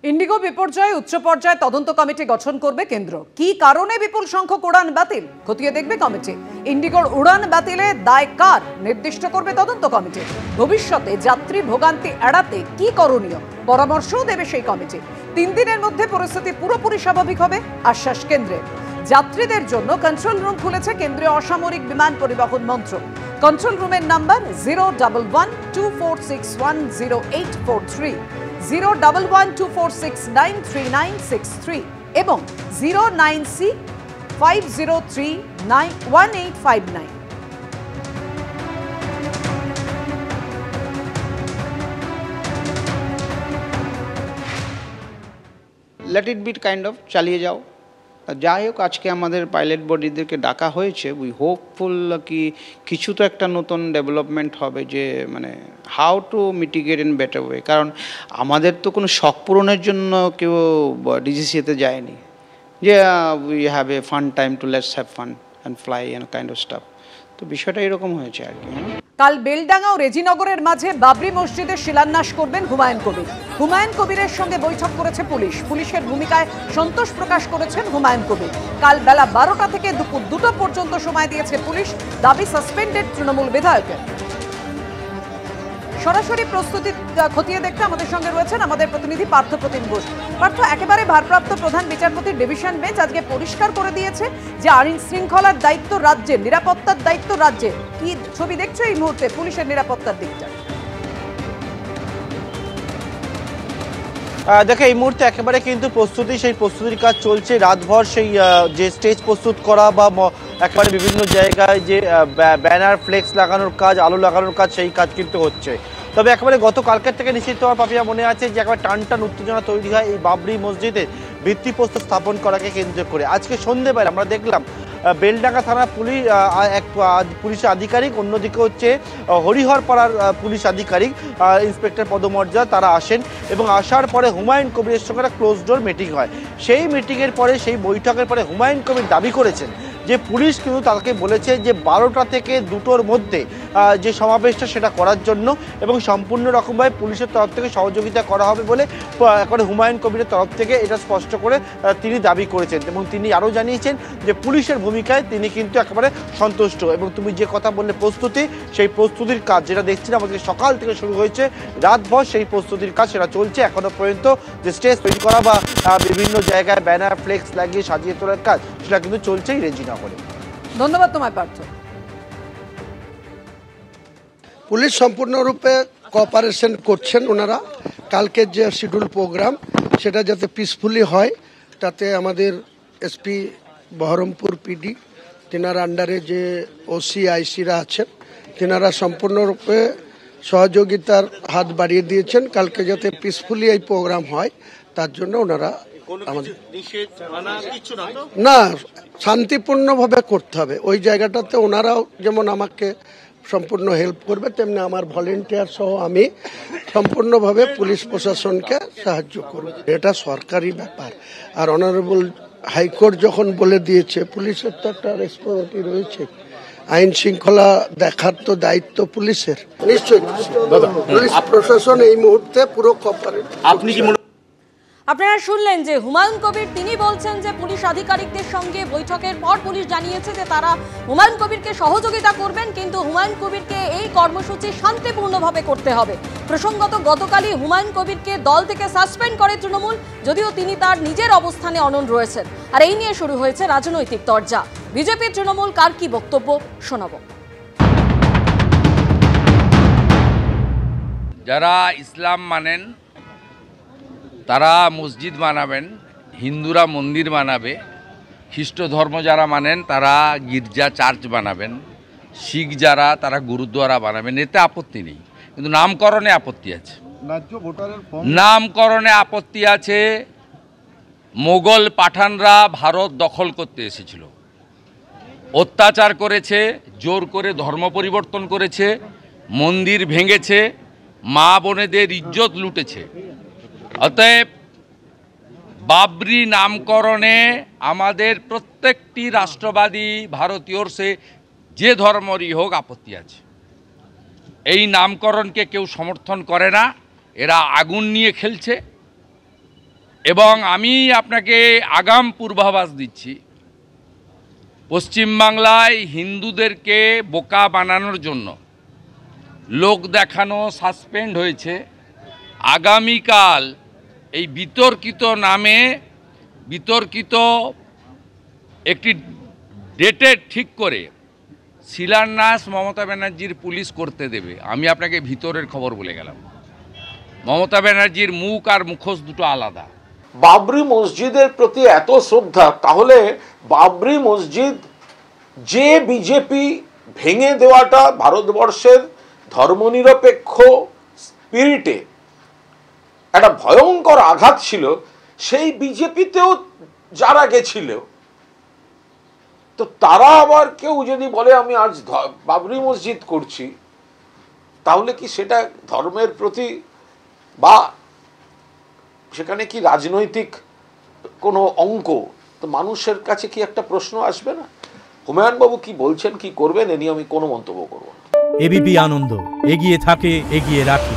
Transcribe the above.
Indigo বিপর্যয়ে উচ্চ পর্যায়ে তদন্ত কমিটি গঠন করবে কেন্দ্র। কি কারণে বিপুল সংখ্যক উড়ান বাতিল খতিয়ে দেখবে কমিটি। ইন্ডিগোর উড়ান বাতিলে দায় কার নির্দিষ্ট করবে তদন্ত কমিটি। ভবিষ্যতে যাত্রী ভোগান্তি এড়াতে কি করণীয় পরামর্শও দেবে সেই কমিটি। 3 দিনের মধ্যে পরিস্থিতি পুরোপুরি স্বাভাবিক হবে আশ্বাস কেন্দ্রের। যাত্রীদের জন্য কন্ট্রোল রুম খুলেছে কেন্দ্রীয় অসামরিক বিমান পরিবহন মন্ত্রক। কন্ট্রোল রুমের নাম্বার 01124610843, 01124693963 এবং 09650391859। Let it be kind of চালিয়ে যাও। যাই হোক, আজকে আমাদের পাইলট বডিদেরকে ডাকা হয়েছে। উই হোপফুল কি কিছু তো একটা নতুন ডেভেলপমেন্ট হবে, যে মানে how to mitigate in better way. কারণ আমাদের তো কোনো শখ পূরণের জন্য কেউ ডিজিসিএতে যায়নি যে we have a fun time to let's have fun and fly and kind of staff. তো বিষয়টা এরকম হয়েছে আর কি। কাল বেলডাঙ্গা ও রেজিনগরের মাঝে বাবরি মসজিদের শিলান্যাস করবেন হুমায়ুন কবির। হুমায়ুন কবিরের সঙ্গে বৈঠক করেছে পুলিশ। পুলিশের ভূমিকায় সন্তোষ প্রকাশ করেছেন হুমায়ুন কবির। কাল বেলা 12টা থেকে দুপুর 2টা পর্যন্ত সময় দিয়েছে পুলিশ। দাবি সাসপেন্ডেড তৃণমূল বিধায়কের। সরাসরি প্রস্তুতি খতিয়ে দেখতে আমাদের সঙ্গে রয়েছেন আমাদের প্রতিনিধি পার্থ প্রতিম ঘোষ। পার্থ, একেবারে ভারপ্রাপ্ত প্রধান বিচারপতির ডিভিশন বেঞ্চ আজকে পরিষ্কার করে দিয়েছে যে আইন শৃঙ্খলার দায়িত্ব রাজ্যের, নিরাপত্তার দায়িত্ব রাজ্যের। কি ছবি দেখছো এই মুহূর্তে পুলিশের নিরাপত্তার দিকটা? দেখো, এই মুহূর্তে একেবারে কিন্তু প্রস্তুতি, সেই প্রস্তুতির কাজ চলছে রাতভর। সেই যে স্টেজ প্রস্তুত করা বা একেবারে বিভিন্ন জায়গায় যে ব্যানার ফ্লেক্স লাগানোর কাজ, আলো লাগানোর কাজ, সেই কাজ কিন্তু হচ্ছে। তবে একেবারে গতকালকের থেকে নিশ্চিত হওয়ার পাপিয়া মনে আছে যে একেবারে টান উত্তেজনা তৈরি হয় এই বাবরি মসজিদে ভিত্তিপ্রস্তর স্থাপন করাকে কেন্দ্র করে। আজকে সন্ধ্যেবেলা আমরা দেখলাম বেলডাঙ্গা থানা এক পুলিশ আধিকারিক, অন্যদিকে হচ্ছে হরিহরপাড়ার পুলিশ আধিকারিক ইন্সপেক্টর পদমর্যাদা, তারা আসেন এবং আসার পরে হুমায়ুন কবিরের সঙ্গে একটা ক্লোজ ডোর মিটিং হয়। সেই মিটিংয়ের পরে, সেই বৈঠকের পরে হুমায়ুন কবির দাবি করেছেন যে পুলিশ কিন্তু তাকে বলেছে যে 12টা থেকে 2টোর মধ্যে যে সমাবেশটা সেটা করার জন্য, এবং সম্পূর্ণ রকমভাবে পুলিশের তরফ থেকে সহযোগিতা করা হবে বলে একেবারে হুমায়ুন কবিরের তরফ থেকে এটা স্পষ্ট করে তিনি দাবি করেছেন। এবং তিনি আরও জানিয়েছেন যে পুলিশের ভূমিকায় তিনি কিন্তু একেবারে সন্তুষ্ট। এবং তুমি যে কথা বললে প্রস্তুতি, সেই প্রস্তুতির কাজ যেটা দেখছি আমাদের সকাল থেকে শুরু হয়েছে রাতভর, সেই প্রস্তুতির কাজ সেটা চলছে এখনো পর্যন্ত। যে স্টেজ তৈরি করা বা বিভিন্ন জায়গায় ব্যানার ফ্লেক্স লাগিয়ে সাজিয়ে তোলার কাজ সেটা কিন্তু চলছেই রেজিনগরে। ধন্যবাদ তোমায় পার্থ। পুলিশ সম্পূর্ণরূপে কোঅপারেশন করছেন ওনারা। কালকের যে শিডিউল প্রোগ্রাম সেটা যাতে পিসফুলি হয়, তাতে আমাদের এসপি বহরমপুর পিডি তেনার আন্ডারে যে ওসি আইসিরা আছেন তেনারা সম্পূর্ণরূপে সহযোগিতার হাত বাড়িয়ে দিয়েছেন। কালকে যাতে পিসফুলি এই প্রোগ্রাম হয় তার জন্য ওনারা না শান্তিপূর্ণভাবে করতে হবে। ওই জায়গাটাতে ওনারাও যেমন আমাকে সম্পূর্ণ হেল্প করবে, তেমনি আমার ভলেন্টিয়ার সহ আমি সম্পূর্ণভাবে পুলিশ প্রশাসনকে সাহায্য করব। এটা সরকারি ব্যাপার। আর অনারেবল হাইকোর্ট যখন বলে দিয়েছে, পুলিশের তো একটা রেসপন্সিবিলিটি রয়েছে, আইন শৃঙ্খলা দেখার তো দায়িত্ব পুলিশের। নিশ্চয়ই পুলিশ প্রশাসন এই মুহূর্তে পুরো কোঅপারেট। আপনি কি আপনারা শুনলেন যে হুমায়ুন কবির তিনি বলছেন যে পুলিশ আধিকারিকদের সঙ্গে বৈঠকের পর পুলিশ জানিয়েছে যে তারা হুমায়ুন কবিরকে সহযোগিতা করবেন, কিন্তু হুমায়ুন কবিরকে এই কর্মসূচি শান্তিপূর্ণভাবে করতে হবে। প্রসঙ্গত গতকালই হুমায়ুন কবিরকে দল থেকে সাসপেন্ড করে তৃণমূল, যদিও তিনি তার নিজের অবস্থানে অনড় রয়েছেন। আর এই নিয়ে শুরু হয়েছে রাজনৈতিক তরজা। বিজেপি তৃণমূল কার কি বক্তব্য শোনাব। যারা ইসলাম মানেন তারা মসজিদ বানাবেন, হিন্দুরা মন্দির বানাবে, খ্রিস্ট ধর্ম যারা মানেন তারা গির্জা চার্চ বানাবেন, শিখ যারা তারা গুরুদ্বারা বানাবেন, এতে আপত্তি নেই। কিন্তু নামকরণে আপত্তি আছে। নামকরণে আপত্তি আছে। মোগল পাঠানরা ভারত দখল করতে এসেছিল, অত্যাচার করেছে, জোর করে ধর্ম পরিবর্তন করেছে, মন্দির ভেঙেছে, মা বোনেদের ইজ্জত লুটেছে। অতএব বাবরি নামকরণে আমাদের প্রত্যেকটি রাষ্ট্রবাদী ভারতীয়র সে যে ধর্মেরই হোক আপত্তি আছে। এই নামকরণকে কেউ সমর্থন করে না। এরা আগুন নিয়ে খেলছে। এবং আমি আপনাকে আগাম পূর্বাভাস দিচ্ছি, পশ্চিমবাংলায় হিন্দুদেরকে বোকা বানানোর জন্য লোক দেখানো সাসপেন্ড হয়েছে। আগামীকাল এই বিতর্কিত নামে বিতর্কিত একটি ডেটে ঠিক করে শিলান্যাস মমতা ব্যানার্জির পুলিশ করতে দেবে। আমি আপনাকে ভিতরের খবর বলে গেলাম, মমতা ব্যানার্জির মুখ আর মুখোশ দুটো আলাদা। বাবরি মসজিদের প্রতি এত শ্রদ্ধা, তাহলে বাবরি মসজিদ যে বিজেপি ভেঙে দেওয়াটা ভারতবর্ষের ধর্মনিরপেক্ষ স্পিরিটে একটা ভয়ঙ্কর আঘাত ছিল, সেই বিজেপিতেও যারা গেছিল, তো তারা আবার কেউ যদি বলে আমি আজ বাবরি মসজিদ করছি, তাহলে কি সেটা ধর্মের প্রতি বা সেখানে কি রাজনৈতিক কোনো অঙ্ক? তো মানুষের কাছে কি একটা প্রশ্ন আসবে না? হুমায়ুন বাবু কি বলছেন, কি করবেন, এ নিয়ে আমি কোনো মন্তব্য করব না। এবিপি আনন্দ, এগিয়ে থাকে, এগিয়ে রাখে।